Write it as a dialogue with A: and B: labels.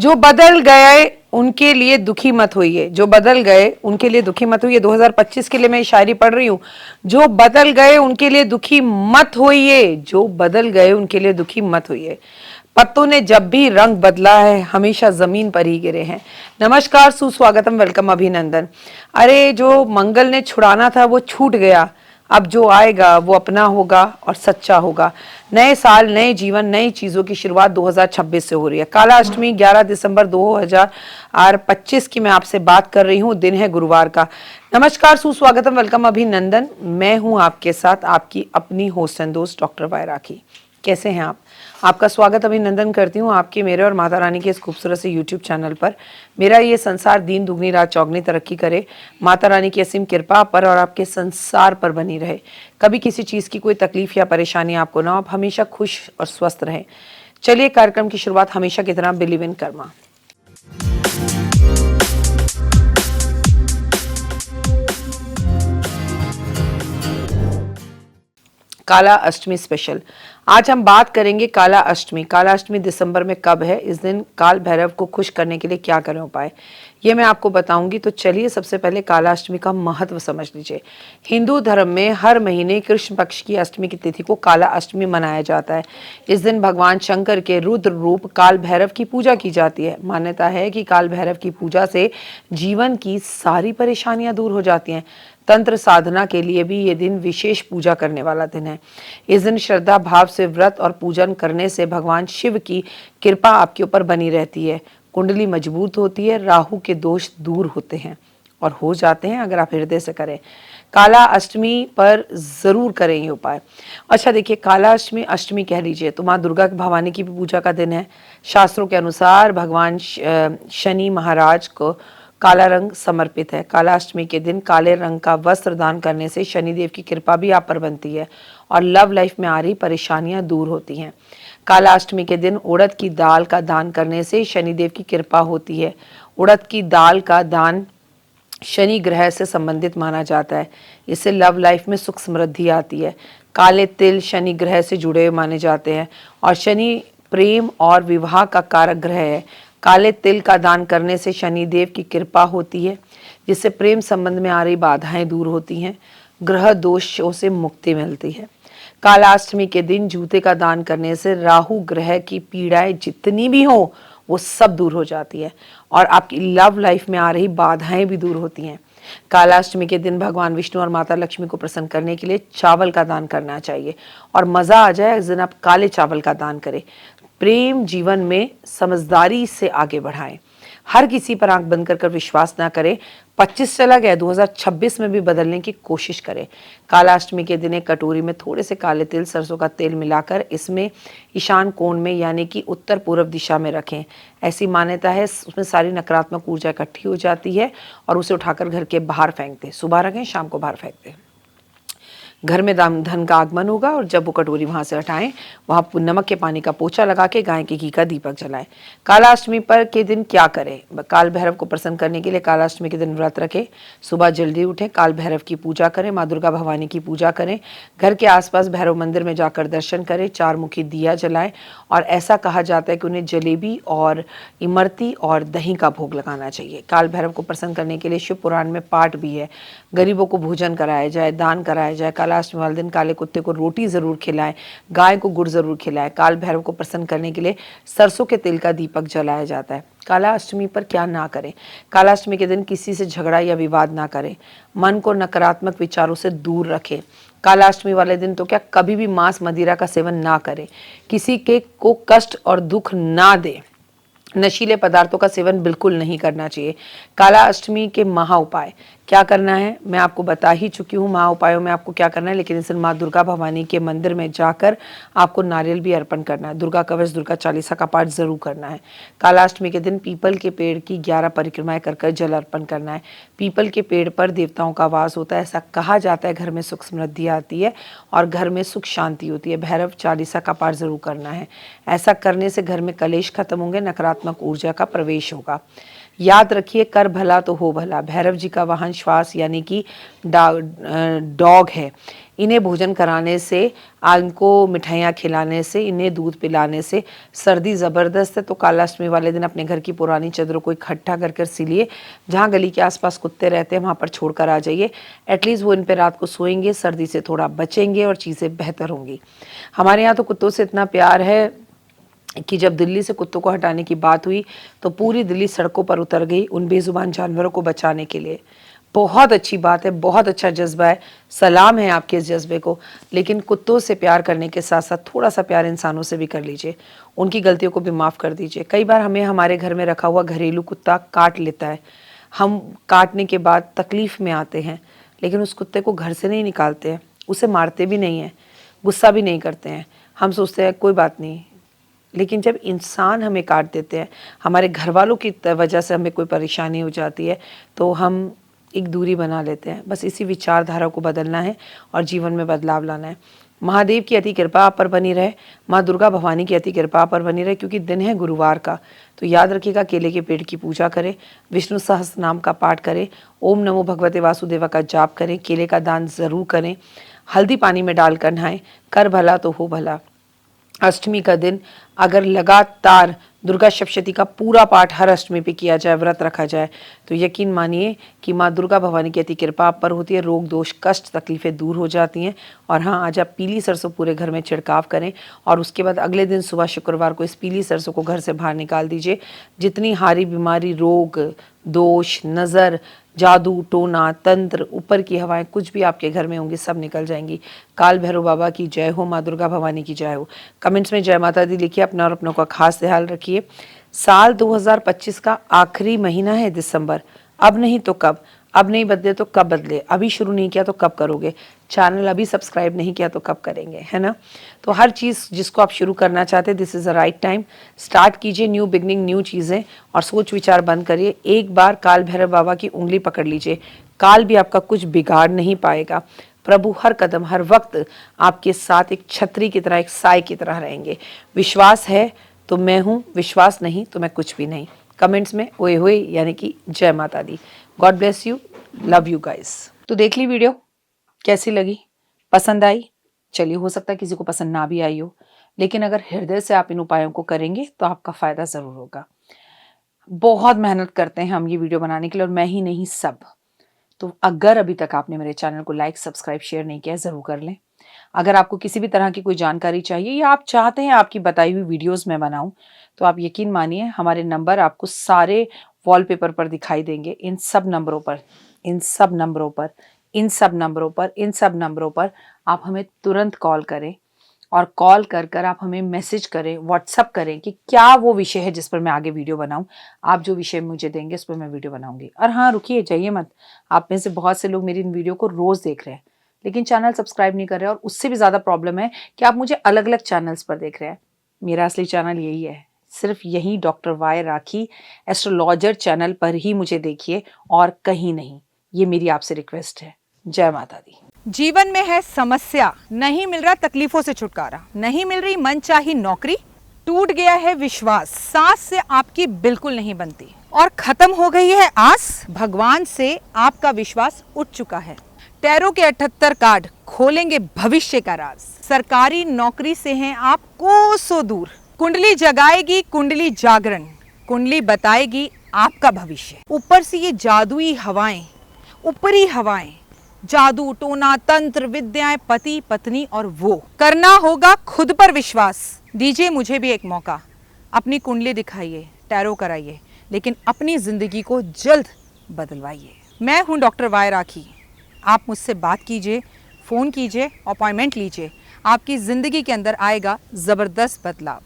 A: जो बदल गए उनके लिए दुखी मत होइए, जो बदल गए उनके लिए दुखी मत होइए। 2025 के लिए मैं शायरी पढ़ रही हूँ। जो बदल गए उनके लिए दुखी मत होइए, जो बदल गए उनके लिए दुखी मत होइए। पत्तों ने जब भी रंग बदला है हमेशा जमीन पर ही गिरे हैं। नमस्कार, सुस्वागतम, वेलकम, अभिनंदन। अरे जो मंगल ने छुड़ाना था वो छूट गया, अब जो आएगा वो अपना होगा और सच्चा होगा। नए साल, नए जीवन, नई चीज़ों की शुरुआत 2026 से हो रही है। काला अष्टमी 11 दिसंबर 2025 की मैं आपसे बात कर रही हूँ। दिन है गुरुवार का। नमस्कार, सुस्वागतम, वेलकम, अभिनंदन। मैं हूँ आपके साथ आपकी अपनी होस्ट एंड दोस्त डॉक्टर वाय राखी। कैसे हैं आप? आपका स्वागत अभिनंदन करती हूँ आपके, मेरे और माता रानी के इस खूबसूरत से यूट्यूब चैनल पर। मेरा ये संसार दीन दुगनी रात चौगनी तरक्की करे। माता रानी की असीम कृपा पर और आपके संसार पर बनी रहे। कभी किसी चीज़ की कोई तकलीफ या परेशानी आपको ना हो, आप हमेशा खुश और स्वस्थ रहें। चलिए कार्यक्रम की शुरुआत हमेशा की तरह बिलीव इन कर्मा। काला अष्टमी स्पेशल। आज हम बात करेंगे काला अष्टमी। काला अष्टमी दिसंबर में कब है, इस दिन काल भैरव को खुश करने के लिए क्या करें उपाय, ये मैं आपको बताऊंगी। तो चलिए सबसे पहले काला अष्टमी का महत्व समझ लीजिए। हिंदू धर्म में हर महीने कृष्ण पक्ष की अष्टमी की तिथि को काला अष्टमी मनाया जाता है। इस दिन भगवान शंकर के रुद्र रूप काल भैरव की पूजा की जाती है। मान्यता है कि काल भैरव की पूजा से जीवन की सारी परेशानियां दूर हो जाती हैं। तंत्र साधना के लिए भी ये दिन विशेष पूजा करने वाला दिन है। इस दिन श्रद्धा भाव से व्रत और पूजन करने से भगवान शिव की कृपा आपके ऊपर बनी रहती है। कुंडली मजबूत होती है, राहु के दोष दूर होते हैं और हो जाते हैं अगर आप हृदय से करें। काला अष्टमी पर जरूर करें ये उपाय। अच्छा देखिए, काला अष्टमी, अष्टमी कह लीजिए तो माँ दुर्गा भवानी की भी पूजा का दिन है। शास्त्रों के अनुसार भगवान शनि महाराज को काला रंग समर्पित है। काला अष्टमी के दिन काले रंग का वस्त्र दान करने से शनिदेव की कृपा भी आप पर बनती है और लव लाइफ में आ रही परेशानियां दूर होती हैं। काला अष्टमी के दिन उड़द की दाल का दान करने से शनिदेव की कृपा होती है। उड़द की दाल का दान शनि ग्रह से संबंधित माना जाता है। इससे लव लाइफ में सुख समृद्धि आती है। काले तिल शनि ग्रह से जुड़े हुए माने जाते हैं और शनि प्रेम और विवाह का कारक ग्रह है। काले तिल का दान करने से शनिदेव की कृपा होती है, जिससे प्रेम संबंध में आ रही बाधाएं दूर होती हैं, ग्रह दोषों से मुक्ति मिलती है। कालाष्टमी के दिन जूते का दान करने से राहु ग्रह की पीड़ाएं जितनी भी हो वो सब दूर हो जाती है और आपकी लव लाइफ में आ रही बाधाएं भी दूर होती हैं। कालाष्टमी के दिन भगवान विष्णु और माता लक्ष्मी को प्रसन्न करने के लिए चावल का दान करना चाहिए और मजा आ जाए इस दिन आप काले चावल का दान करें। प्रेम जीवन में समझदारी से आगे बढ़ाएं। हर किसी पर आंख बंद कर विश्वास ना करें। 25 चला गया, 2026 में भी बदलने की कोशिश करें। कालाष्टमी के दिन एक कटोरी में थोड़े से काले तिल, सरसों का तेल मिलाकर इसमें ईशान कोण में यानी कि उत्तर पूर्व दिशा में रखें। ऐसी मान्यता है उसमें सारी नकारात्मक ऊर्जा इकट्ठी हो जाती है और उसे उठाकर घर के बाहर फेंक दें। सुबह रखें, शाम को बाहर फेंक दें। घर में धन का आगमन होगा और जब वो कटोरी वहां से हटाएं, वहां नमक के पानी का पोछा लगा के गाय के घी का दीपक जलाएं। कालाष्टमी पर के दिन क्या करें? काल भैरव को प्रसन्न करने के लिए कालाष्टमी के दिन व्रत रखें। सुबह जल्दी उठें, काल भैरव की पूजा करें, माँ दुर्गा भवानी की पूजा करें। घर के आसपास भैरव मंदिर में जाकर दर्शन करें, 4 मुखी दिया जलाएं और ऐसा कहा जाता है कि उन्हें जलेबी और इमरती और दही का भोग लगाना चाहिए। काल भैरव को प्रसन्न करने के लिए शिव पुराण में पाठ भी है। गरीबों को भोजन कराया जाए, दान कराया जाए। कालाष्टमी वाले दिन काले कुत्ते को रोटी जरूर खिलाएं, गाय को गुड़ जरूर खिलाएं। काल भैरव को प्रसन्न करने के लिए सरसों के तेल का दीपक जलाया जाता है। काला अष्टमी पर क्या ना करें? कालाष्टमी के दिन किसी से झगड़ा या विवाद ना करें। मन को नकारात्मक विचारों से दूर रखें। कालाष्टमी वाले दिन तो क्या कभी भी मांस मदिरा का सेवन ना करें। किसी के को कष्ट और दुख ना दे। नशीले पदार्थों का सेवन बिल्कुल नहीं करना चाहिए। काला अष्टमी के महा उपाय क्या करना है मैं आपको बता ही चुकी हूँ। महा उपायों में आपको क्या करना है, लेकिन इस दिन माँ दुर्गा भवानी के मंदिर में जाकर आपको नारियल भी अर्पण करना है। दुर्गा कवच, दुर्गा चालीसा का पाठ जरूर करना है। कालाष्टमी के दिन पीपल के पेड़ की 11 परिक्रमाएं कर जल अर्पण करना है। पीपल के पेड़ पर देवताओं का वास होता है। ऐसा कहा जाता है घर में सुख समृद्धि आती है और घर में सुख शांति होती है। भैरव चालीसा का पाठ जरूर करना है। ऐसा करने से घर में कलेश खत्म होंगे, नकारात्मक ऊर्जा का प्रवेश होगा। याद रखिए, कर भला तो हो भला। भैरव जी का वाहन श्वास यानी कि डॉग है। इन्हें भोजन कराने से, इनको मिठाइयाँ खिलाने से, इन्हें दूध पिलाने से सर्दी ज़बरदस्त है। तो कालाष्टमी वाले दिन अपने घर की पुरानी चादरों को इकट्ठा कर कर सिलिए। जहाँ गली के आसपास कुत्ते रहते हैं वहाँ पर छोड़ कर आ जाइए। एटलीस्ट वो इन पर रात को सोएंगे, सर्दी से थोड़ा बचेंगे और चीज़ें बेहतर होंगी। हमारे यहाँ तो कुत्तों से इतना प्यार है कि जब दिल्ली से कुत्तों को हटाने की बात हुई तो पूरी दिल्ली सड़कों पर उतर गई उन बेजुबान जानवरों को बचाने के लिए। बहुत अच्छी बात है, बहुत अच्छा जज्बा है, सलाम है आपके इस जज्बे को। लेकिन कुत्तों से प्यार करने के साथ साथ थोड़ा सा प्यार इंसानों से भी कर लीजिए, उनकी गलतियों को भी माफ़ कर दीजिए। कई बार हमें हमारे घर में रखा हुआ घरेलू कुत्ता काट लेता है, हम काटने के बाद तकलीफ़ में आते हैं, लेकिन उस कुत्ते को घर से नहीं निकालते हैं, उसे मारते भी नहीं हैं, गुस्सा भी नहीं करते हैं। हम सोचते हैं कोई बात नहीं। लेकिन जब इंसान हमें काट देते हैं, हमारे घर वालों की वजह से हमें कोई परेशानी हो जाती है, तो हम एक दूरी बना लेते हैं। बस इसी विचारधारा को बदलना है और जीवन में बदलाव लाना है। महादेव की अति कृपा आप पर बनी रहे, माँ दुर्गा भवानी की अति कृपा आप पर बनी रहे। क्योंकि दिन है गुरुवार का, तो याद रखिएगा केले के पेड़ की पूजा करें, विष्णु सहस्त्र नाम का पाठ करें, ओम नमो भगवते वासुदेवा का जाप करें, केले का दान ज़रूर करें, हल्दी पानी में डालकर नहाएं। कर भला तो हो भला। अष्टमी का दिन अगर लगातार दुर्गा सप्तशती का पूरा पाठ हर अष्टमी पे किया जाए, व्रत रखा जाए, तो यकीन मानिए कि माँ दुर्गा भवानी की अति कृपा आप पर होती है, रोग दोष कष्ट तकलीफ़ें दूर हो जाती हैं। और हाँ, आज आप पीली सरसों पूरे घर में छिड़काव करें और उसके बाद अगले दिन सुबह शुक्रवार को इस पीली सरसों को घर से बाहर निकाल दीजिए। जितनी हारी बीमारी, रोग दोष, नज़र, जादू टोना, तंत्र, ऊपर की हवाएं कुछ भी आपके घर में होंगी, सब निकल जाएंगी। काल भैरव बाबा की जय हो, माँ दुर्गा भवानी की जय हो। कमेंट्स में जय माता दी लिखिए, अपना और अपनों का खास ख्याल रखिए। साल 2025 का आखिरी महीना है दिसंबर। अब नहीं तो कब, अब नहीं बदले तो कब बदले, अभी शुरू नहीं किया तो कब करोगे, चैनल अभी सब्सक्राइब नहीं किया तो कब करेंगे, है ना। तो हर चीज़ जिसको आप शुरू करना चाहते हैं, this is the right time. Start कीजिए, न्यू बिगनिंग, न्यू चीज़ें, और सोच विचार बंद करिए। एक बार काल भैरव बाबा की उंगली पकड़ लीजिए, काल भी आपका कुछ बिगाड़ नहीं पाएगा। प्रभु हर कदम हर वक्त आपके साथ एक छतरी की तरह, एक साए की तरह रहेंगे। विश्वास है तो मैं हूँ, विश्वास नहीं तो मैं कुछ भी नहीं। कमेंट्स में ओए होए यानी कि जय माता दी। God bless you, love you guys. तो देख ली वीडियो, कैसी लगी, पसंद आई? चलिए, हो सकता है किसी को पसंद ना भी आई हो, लेकिन अगर हृदय से आप इन उपायों को करेंगे तो आपका फायदा जरूर होगा। बहुत मेहनत करते हैं हम ये वीडियो बनाने के लिए, और मैं ही नहीं, सब। तो अगर अभी तक आपने मेरे चैनल को लाइक, सब्सक्राइब, शेयर नहीं किया, जरूर कर लें। अगर आपको किसी भी तरह की कोई जानकारी चाहिए या आप चाहते हैं आपकी बताई हुई वीडियोस मैं बनाऊं, तो आप यकीन मानिए हमारे नंबर आपको सारे वॉलपेपर पर दिखाई देंगे। इन सब नंबरों पर, इन सब नंबरों पर, इन सब नंबरों पर, इन सब नंबरों पर आप हमें तुरंत कॉल करें, और कॉल कर कर आप हमें मैसेज करें, व्हाट्सअप करें कि क्या वो विषय है जिस पर मैं आगे वीडियो बनाऊं। आप जो विषय मुझे देंगे उस पर मैं वीडियो बनाऊंगी। और हाँ, रुकिए, जाइए मत। आप में से बहुत से लोग मेरी इन वीडियो को रोज़ देख रहे हैं, लेकिन चैनल सब्सक्राइब नहीं कर रहे, और उससे भी ज़्यादा प्रॉब्लम है कि आप मुझे अलग अलग चैनल्स पर देख रहे हैं। मेरा असली चैनल यही है, सिर्फ यही डॉक्टर वाई राखी एस्ट्रोलॉजर चैनल पर ही मुझे देखिए, और कहीं नहीं। ये मेरी आपसे रिक्वेस्ट है। जय माता दी।
B: जीवन में है समस्या, नहीं मिल रहा तकलीफों से छुटकारा, नहीं मिल रही मनचाही नौकरी, टूट गया है विश्वास, सांस से आपकी बिल्कुल नहीं बनती, और खत्म हो गई है आस, भगवान से आपका विश्वास उठ चुका है। टैरो के 78 कार्ड खोलेंगे भविष्य का राज। सरकारी नौकरी से हैं आप कोसों दूर, कुंडली जगाएगी कुंडली जागरण, कुंडली बताएगी आपका भविष्य। ऊपर से ये जादुई हवाएं, ऊपरी हवाएं, जादू टोना तंत्र विद्याएं, पति पत्नी और वो, करना होगा खुद पर विश्वास। दीजिए मुझे भी एक मौका, अपनी कुंडली दिखाइए, टैरो कराइए, लेकिन अपनी जिंदगी को जल्द बदलवाइए। मैं हूं डॉक्टर वाई राखी। आप मुझसे बात कीजिए, फ़ोन कीजिए, अपॉइंटमेंट लीजिए, आपकी ज़िंदगी के अंदर आएगा ज़बरदस्त बदलाव।